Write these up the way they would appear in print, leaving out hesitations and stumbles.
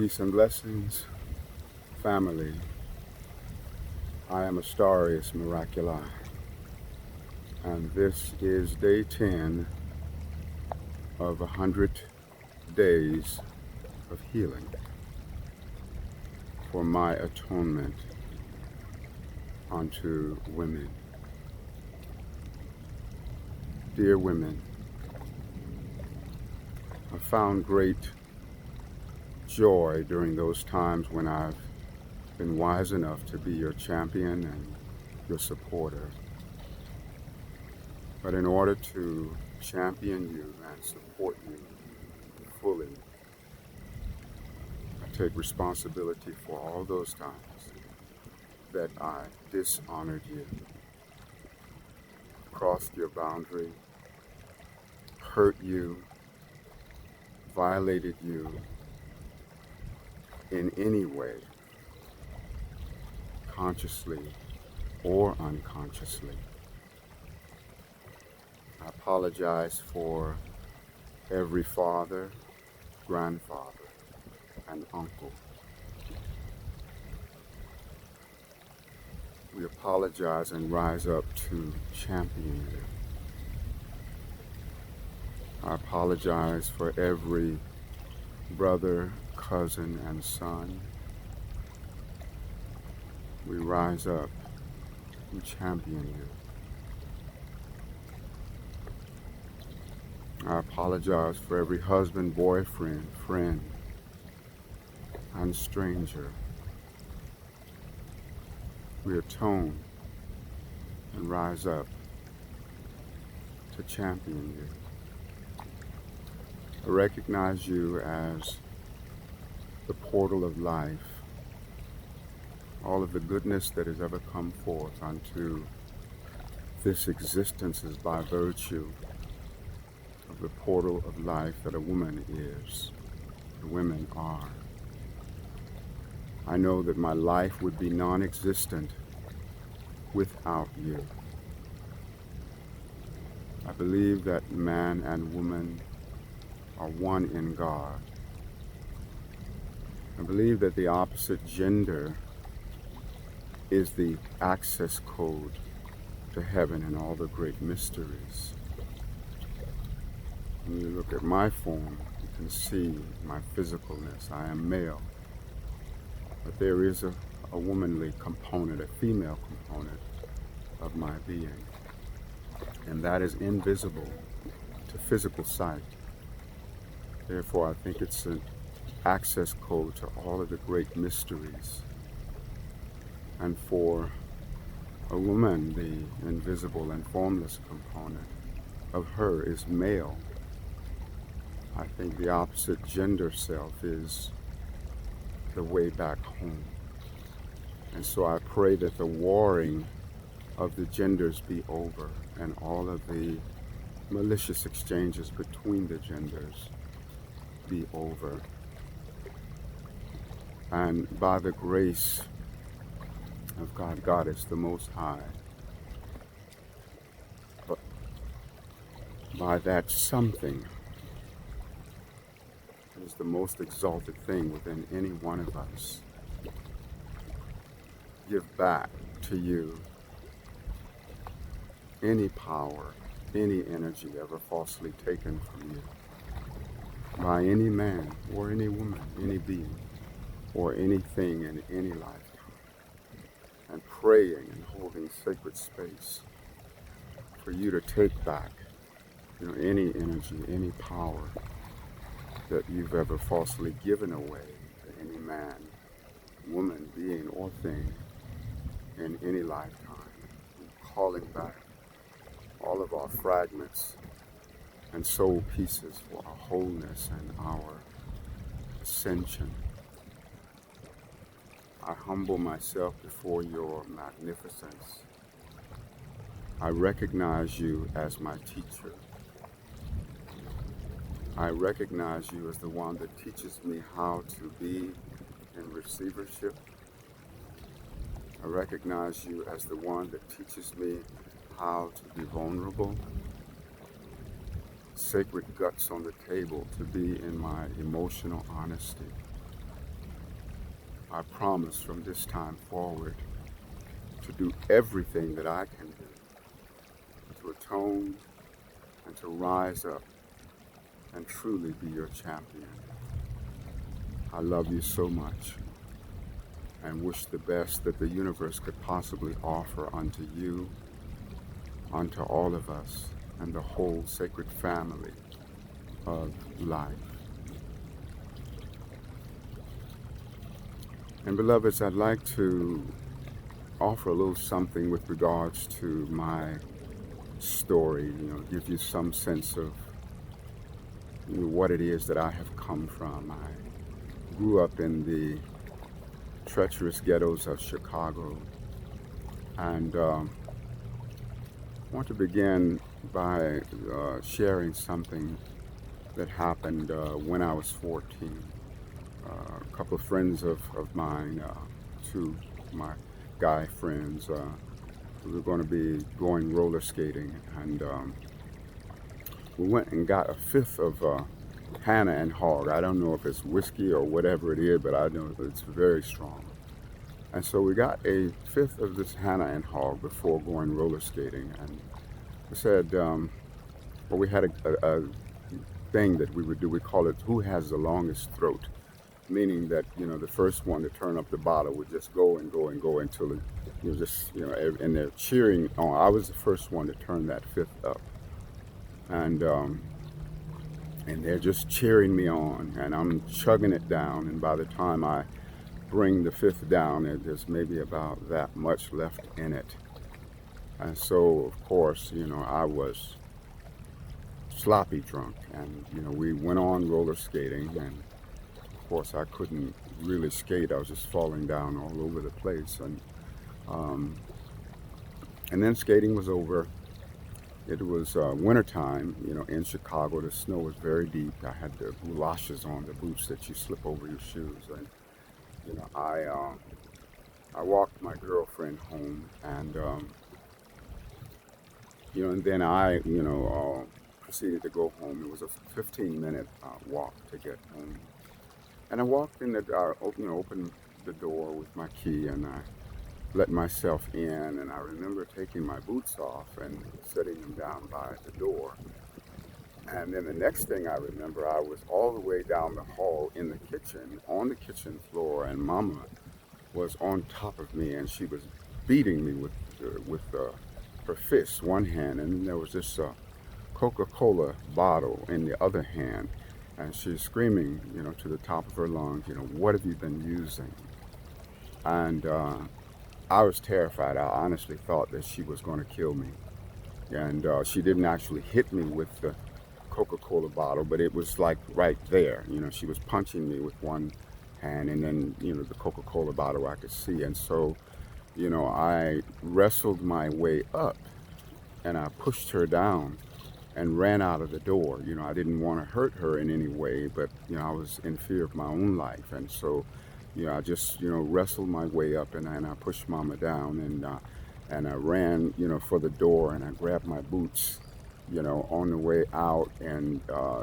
Peace and blessings, family. I am Astarius Miraculi, and this is day 10 of 100 days of healing for my atonement unto women. Dear women, I found great joy during those times when I've been wise enough to be your champion and your supporter. But in order to champion you and support you fully, I take responsibility for all those times that I dishonored you, crossed your boundary, hurt you, violated you in any way, consciously or unconsciously. I apologize for every father, grandfather, and uncle. We apologize and rise up to champion you. I apologize for every brother, cousin, and son. We rise up and champion you. I apologize for every husband, boyfriend, friend, and stranger. We atone and rise up to champion you. I recognize you as the portal of life. All of the goodness that has ever come forth unto this existence is by virtue of the portal of life that a woman is, the women are. I know that my life would be non-existent without you. I believe that man and woman are one in God. I believe that the opposite gender is the access code to heaven and all the great mysteries. When you look at my form, you can see my physicalness. I am male. But there is a womanly component, a female component of my being. And that is invisible to physical sight. Therefore, I think it's an access code to all of the great mysteries. And for a woman, the invisible and formless component of her is male. I think the opposite gender self is the way back home. And so I pray that the warring of the genders be over and all of the malicious exchanges between the genders be over. And by the grace of God, Goddess, the Most High, but by that something is the most exalted thing within any one of us, give back to you any power, any energy ever falsely taken from you by any man or any woman, any being or anything in any lifetime, and praying and holding sacred space for you to take back, any energy, any power that you've ever falsely given away to any man, woman, being, or thing in any lifetime, calling back all of our fragments and soul pieces for our wholeness and our ascension. I humble myself before your magnificence. I recognize you as my teacher. I recognize you as the one that teaches me how to be in receivership. I recognize you as the one that teaches me how to be vulnerable, sacred guts on the table, to be in my emotional honesty. I promise from this time forward to do everything that I can do to atone and to rise up and truly be your champion. I love you so much and wish the best that the universe could possibly offer unto you, unto all of us, and the whole sacred family of life. And beloveds, I'd like to offer a little something with regards to my story, give you some sense of what it is that I have come from. I grew up in the treacherous ghettos of Chicago, and I want to begin by sharing something that happened when I was 14. A couple of friends of mine, two of my guy friends, we were going to be going roller skating, and we went and got a fifth of Hannah and Hog. I don't know if it's whiskey or whatever it is, but I know that it's very strong. And so we got a fifth of this Hannah and Hog before going roller skating, and we said, well, we had a thing that we would do. We call it "Who has the longest throat," meaning that the first one to turn up the bottle would just go and go and go until it, and they're cheering on. I was the first one to turn that fifth up, and they're just cheering me on, and I'm chugging it down, and by the time I bring the fifth down, there's maybe about that much left in it. And so, of course, I was sloppy drunk, and we went on roller skating, and of course I couldn't really skate. I was just falling down all over the place, and then skating was over. It was wintertime, in Chicago. The snow was very deep. I had the galoshes on, the boots that you slip over your shoes, and I walked my girlfriend home, and and then I proceeded to go home. It was a 15-minute walk to get home, and I walked in the door, opened the door with my key, and I let myself in, and I remember taking my boots off and setting them down by the door. And then the next thing I remember, I was all the way down the hall in the kitchen, on the kitchen floor, and Mama was on top of me, and she was beating me with her fist, one hand, and then there was this Coca-Cola bottle in the other hand, and she's screaming, to the top of her lungs, what have you been using? And I was terrified. I honestly thought that she was going to kill me. And she didn't actually hit me with the Coca-Cola bottle, but it was like right there. She was punching me with one hand, and then, the Coca-Cola bottle I could see. And so, I wrestled my way up, and I pushed her down and ran out of the door. I didn't want to hurt her in any way, but, I was in fear of my own life. And so, I just, wrestled my way up, and I pushed Mama down, and I ran, for the door, and I grabbed my boots, on the way out, and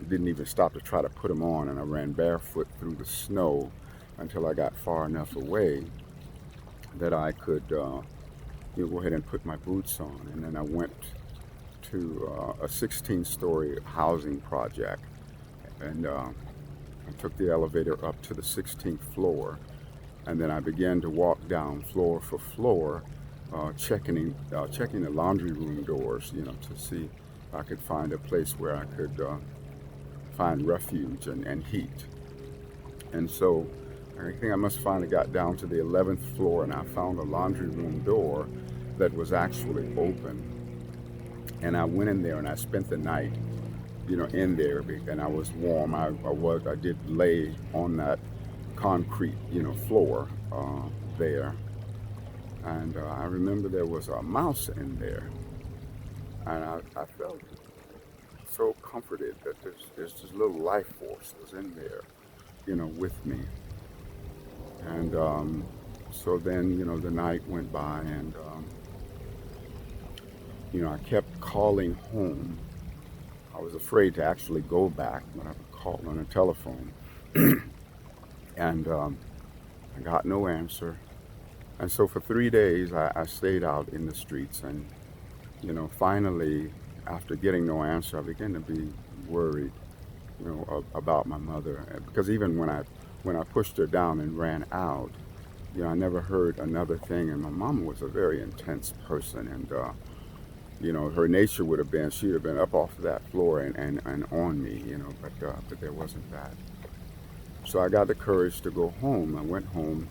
didn't even stop to try to put them on, and I ran barefoot through the snow until I got far enough away that I could go ahead and put my boots on. And then I went to a 16-story housing project, and I took the elevator up to the 16th floor, and then I began to walk down floor for floor, checking the laundry room doors, to see if I could find a place where I could find refuge and heat. And so I think I must finally got down to the 11th floor, and I found a laundry room door that was actually open. And I went in there, and I spent the night, in there, and I was warm. I did lay on that concrete, floor there. And I remember there was a mouse in there, and I felt so comforted that there's this little life force was in there, with me. And so then, the night went by, and I kept calling home. I was afraid to actually go back, but I would call on a telephone. And I got no answer. And so for 3 days, I stayed out in the streets. And, finally, after getting no answer, I began to be worried, about my mother. Because even when I pushed her down and ran out, I never heard another thing. And my mom was a very intense person. And, her nature would have been, she'd have been up off that floor and on me, but there wasn't that. So I got the courage to go home. I went home,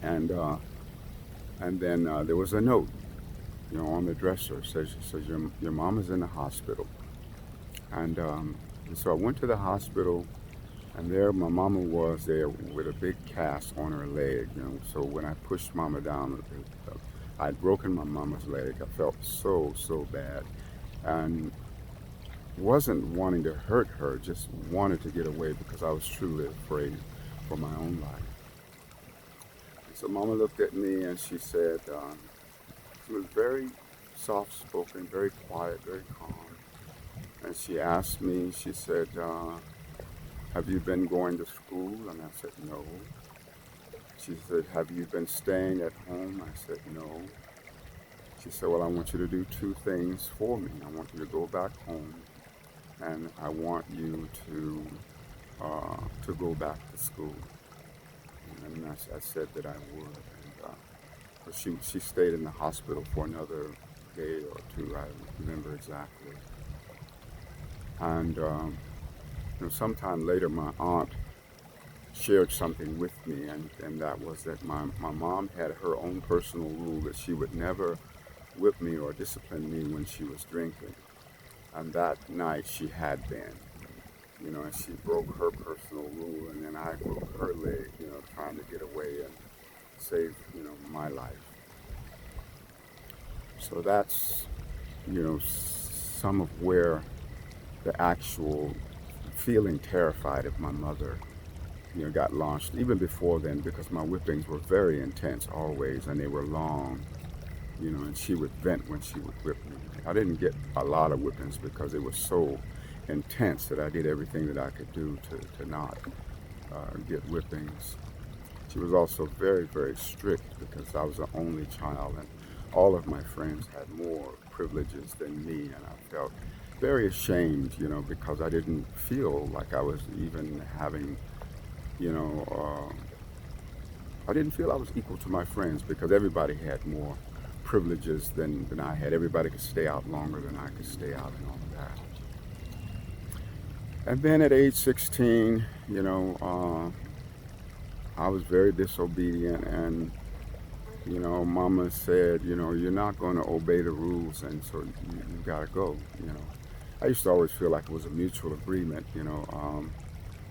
and then there was a note, on the dresser. It says your mom is in the hospital, and so I went to the hospital, and there my mama was there with a big cast on her leg. So when I pushed mama down, I'd broken my mama's leg. I felt so bad, and wasn't wanting to hurt her, just wanted to get away because I was truly afraid for my own life. So Mama looked at me and she said, she was very soft spoken, very quiet, very calm. And she asked me, she said, have you been going to school? And I said, no. She said, have you been staying at home? I said, no. She said, well, I want you to do two things for me. I want you to go back home, and I want you to go back to school. And I said that I would. And but she stayed in the hospital for another day or two. I don't remember exactly. And sometime later, my aunt shared something with me, and that was that my mom had her own personal rule that she would never whip me or discipline me when she was drinking. And that night she had been, and she broke her personal rule, and then I broke her leg, trying to get away and save, my life. So that's, some of where the actual feeling terrified of my mother, got launched. Even before then, because my whippings were very intense always, and they were long, and she would vent when she would whip me. I didn't get a lot of whippings because it was so intense that I did everything that I could do to not get whippings. She was also very, very strict because I was the only child, and all of my friends had more privileges than me, and I felt very ashamed, because I didn't feel like I was even having, I didn't feel I was equal to my friends because everybody had more privileges than I had. Everybody could stay out longer than I could stay out and all of that. And then at age 16, I was very disobedient, and Mama said, you're not going to obey the rules, and so you got to go. I used to always feel like it was a mutual agreement,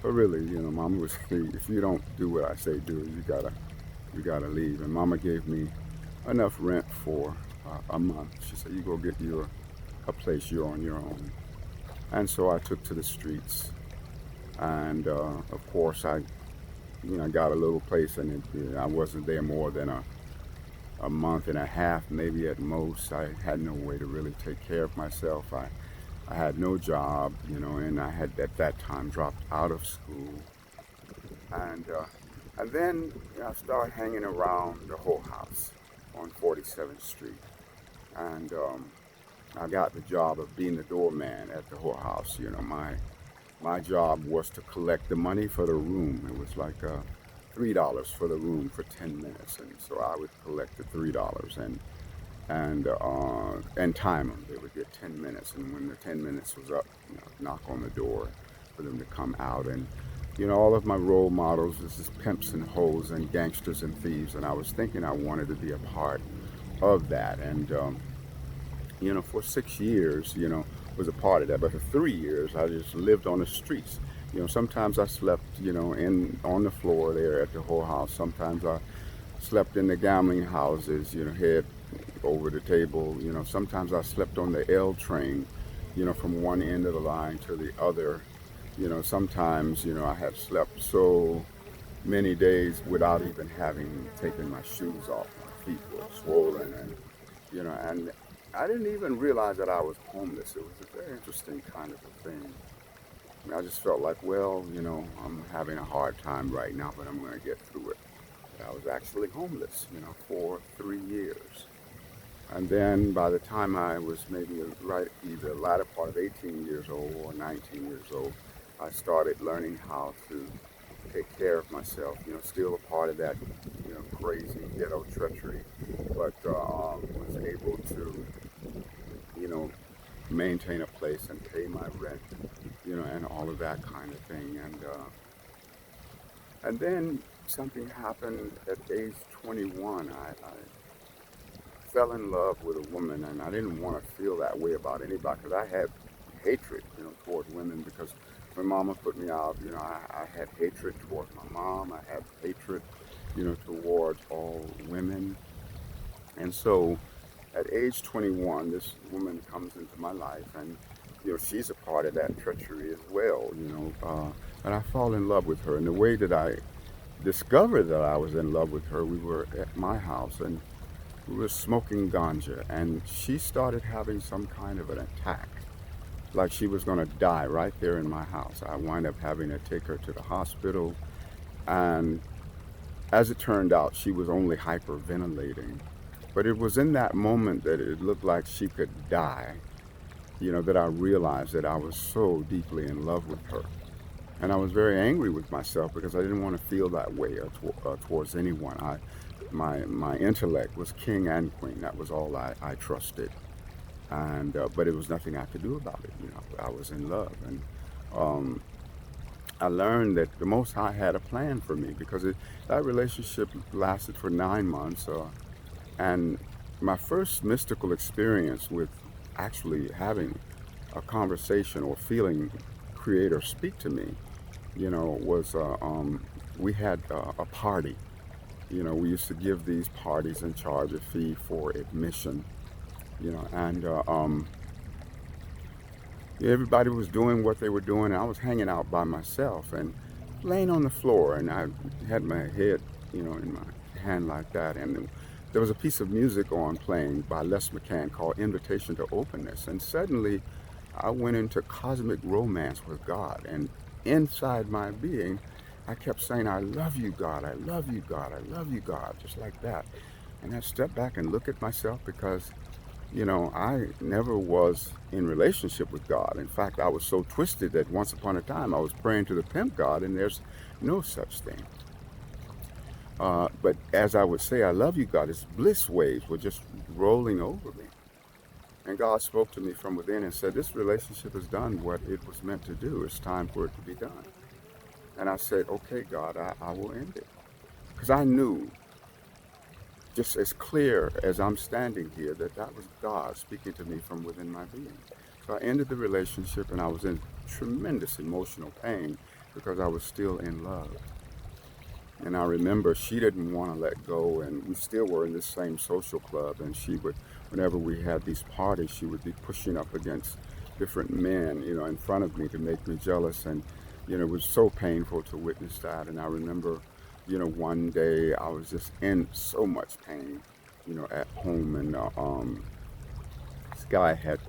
but really, Mama was, if you don't do what I say do, you gotta leave. And Mama gave me enough rent for a month. She said, you go get a place, you're on your own. And so I took to the streets, and of course I got a little place, and I wasn't there more than a month and a half, maybe at most. I had no way to really take care of myself. I had no job, and I had at that time dropped out of school. And then I started hanging around the whole house on 47th Street. And I got the job of being the doorman at the Whole House. My job was to collect the money for the room. It was like $3 for the room for 10 minutes, and so I would collect the $3 and time them. They would get 10 minutes, and when the 10 minutes was up, knock on the door for them to come out. And all of my role models is pimps and hoes and gangsters and thieves, and I was thinking I wanted to be a part of that. And for 6 years, was a part of that. But for 3 years, I just lived on the streets. Sometimes I slept, on the floor there at the Whole House. Sometimes I slept in the gambling houses, head over the table. Sometimes I slept on the L train, from one end of the line to the other. Sometimes, I had slept so many days without even having taken my shoes off. My feet were swollen, and I didn't even realize that I was homeless. It was a very interesting kind of a thing. I just felt like, well, I'm having a hard time right now, but I'm going to get through it. I was actually homeless, for 3 years. And then by the time I was maybe right either latter part of 18 years old or 19 years old, I started learning how to take care of myself. Still a part of that, crazy ghetto treachery, but was able to, you know, maintain a place and pay my rent, and all of that kind of thing. And then something happened at age 21. I fell in love with a woman, and I didn't want to feel that way about anybody because I had hatred, toward women because when Mama put me out, I had hatred toward my mom. I had hatred, towards all women. And so at age 21, this woman comes into my life, and she's a part of that treachery as well. And I fall in love with her. And the way that I discovered that I was in love with her, we were at my house, and we were smoking ganja, and she started having some kind of an attack, like she was going to die right there in my house. I wind up having to take her to the hospital, and as it turned out, she was only hyperventilating. But it was in that moment that it looked like she could die, that I realized that I was so deeply in love with her. And I was very angry with myself because I didn't want to feel that way towards anyone. My intellect was king and queen. That was all I trusted. And but it was nothing I could do about it. I was in love, and um, I learned that the Most High had a plan for me because that relationship lasted for 9 months. And my first mystical experience with actually having a conversation or feeling Creator speak to me, was we had a party. We used to give these parties and charge a fee for admission. And everybody was doing what they were doing. And I was hanging out by myself and laying on the floor, and I had my head, in my hand like that, and there was a piece of music on playing by Les McCann called Invitation to Openness. And suddenly I went into cosmic romance with God. And inside my being, I kept saying, I love you, God. I love you, God. I love you, God. Just like that. And I stepped back and looked at myself because, I never was in relationship with God. In fact, I was so twisted that once upon a time I was praying to the pimp God, and there's no such thing. But as I would say, I love you, God, its bliss waves were just rolling over me. And God spoke to me from within and said, this relationship has done what it was meant to do. It's time for it to be done. And I said, okay, God, I will end it. Because I knew, just as clear as I'm standing here, that was God speaking to me from within my being. So I ended the relationship, and I was in tremendous emotional pain because I was still in love. And I remember she didn't want to let go, and we still were in this same social club. And she would, whenever we had these parties, she would be pushing up against different men, in front of me to make me jealous. And, it was so painful to witness that. And I remember, one day I was just in so much pain, at home. And this guy had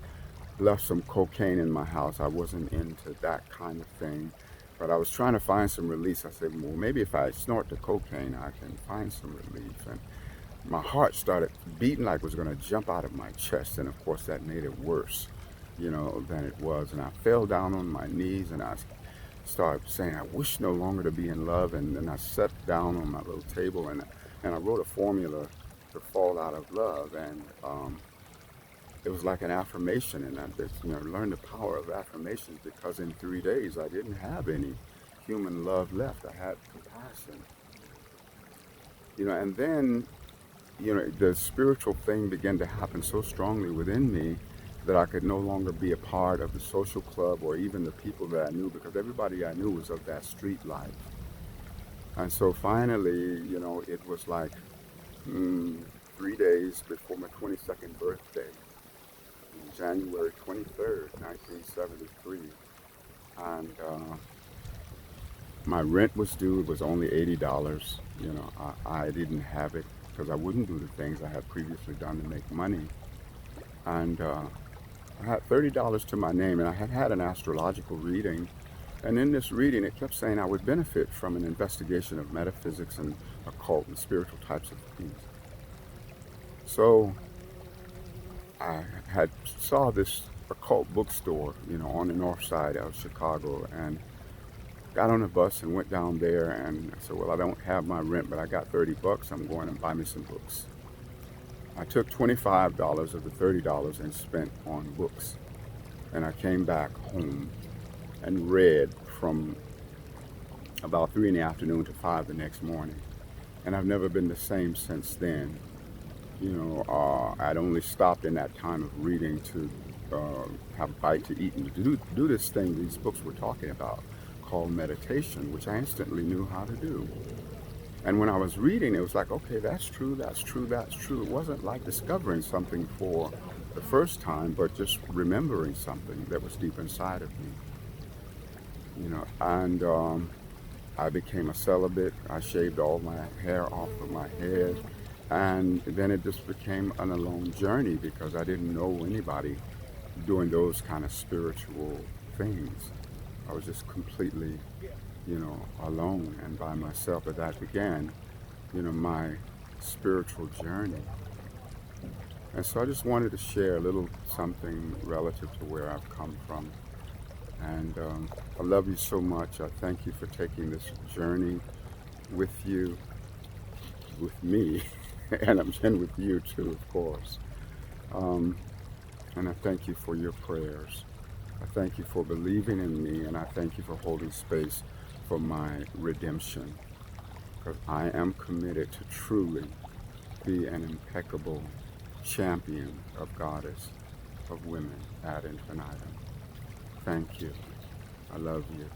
left some cocaine in my house. I wasn't into that kind of thing. But I was trying to find some release. I said, well, maybe if I snort the cocaine, I can find some relief. And my heart started beating like it was going to jump out of my chest. And of course, that made it worse, than it was. And I fell down on my knees, and I started saying, I wish no longer to be in love. And then I sat down on my little table, and I wrote a formula to fall out of love. And it was like an affirmation, and I just, learned the power of affirmations because in 3 days I didn't have any human love left. I had compassion, and then, the spiritual thing began to happen so strongly within me that I could no longer be a part of the social club or even the people that I knew because everybody I knew was of that street life. And so finally, it was like 3 days before my 22nd birthday. January 23rd, 1973, and my rent was due. It was only $80. I didn't have it because I wouldn't do the things I had previously done to make money, and I had $30 to my name, and I had had an astrological reading And in this reading, it kept saying I would benefit from an investigation of metaphysics and occult and spiritual types of things. So I had saw this occult bookstore, on the north side of Chicago, and got on a bus and went down there, and I said, well, I don't have my rent, but I got $30. I'm going to buy me some books. I took $25 of the $30 and spent on books. And I came back home and read from about 3 in the afternoon to 5 the next morning. And I've never been the same since then. I'd only stopped in that time of reading to have a bite to eat and to do this thing these books were talking about called meditation, which I instantly knew how to do. And when I was reading, it was like, okay, that's true, that's true, that's true. It wasn't like discovering something for the first time, but just remembering something that was deep inside of me. And I became a celibate. I shaved all my hair off of my head. And then it just became an alone journey because I didn't know anybody doing those kind of spiritual things. I was just completely, alone and by myself. But that began, my spiritual journey. And so I just wanted to share a little something relative to where I've come from. And I love you so much. I thank you for taking this journey with me, and with you too, of course. And I thank you for your prayers. I thank you for believing in me, and I thank you for holding space for my redemption. Because I am committed to truly be an impeccable champion of Goddess of Women ad infinitum. Thank you. I love you.